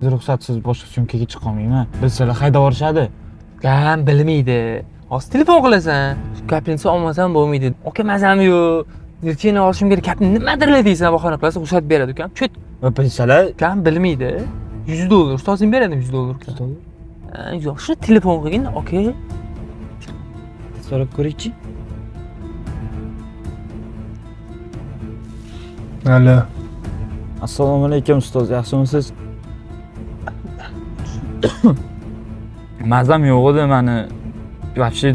Ruxsatsiz boshqa syomkaga chiqolmayman. Bilsalar haydab yuborishadi. Ukam bilmaydi. Hozir telefon qilasan. Kapelnitsa olmasam bo'lmaydi. Aka mazam yo'q. Erkakni olishim kerak. Kapni nimadir deysan, bahona qilasa ruxsat beradi ukam. Chut. Va bilsalar Ukam bilmaydi. $100. Ustozing beradi $100 ukam. Yo'q, shuni telefon qilgin, aka. so'rab ko'raychi. Alo. Assalomu alaykum ustoz, yaxshimisiz? Mazam yo'q edi meni. Вообще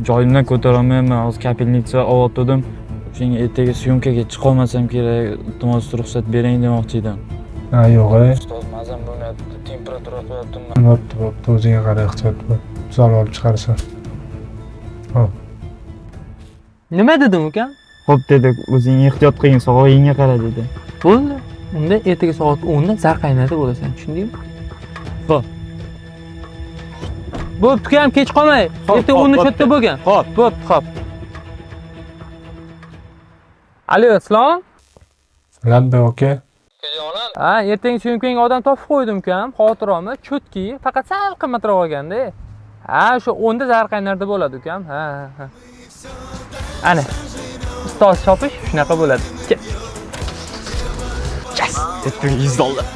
joyimdan ko'tara olmayman. Hozir kapelnitsa olotdim. Shunga ertaga syomkaga chiqa olmasam kerak. Iltimos ruxsat bering demoqchi edim. Ha, yo'q. Ustoz, mazam bo'lmayapti. Temperatura qo'yaptimi? Bo'pti, o'zingga qara iqtisod bo'l. Misol olib chiqarsan. Hop. Nima dedim ukam? Xo'p dedi, o'zing ehtiyot qiling, sog'lig'ingga qara dedi. Bo'ldi. Unda ertaga soat 10 da Zarqaynada bo'lasan, tushundingmi? Xo'p. Bo'pti ukam, kech qolmay. Ertaga 10 da shu yerda bo'lgan. Xo'p. Bo'pti, xo'p. Alo, assalom. Labba aka. Ha, ertaga syomkangga odam topib qo'ydim ukam. Xotiromni, chutki, faqat sal qimmatroq olganda. Ha, o'sha 10 da Zarqaynada bo'ladi ukam. Ha. Ana. Ustoz chopish shunaqa bo'ladi. Kel. $100.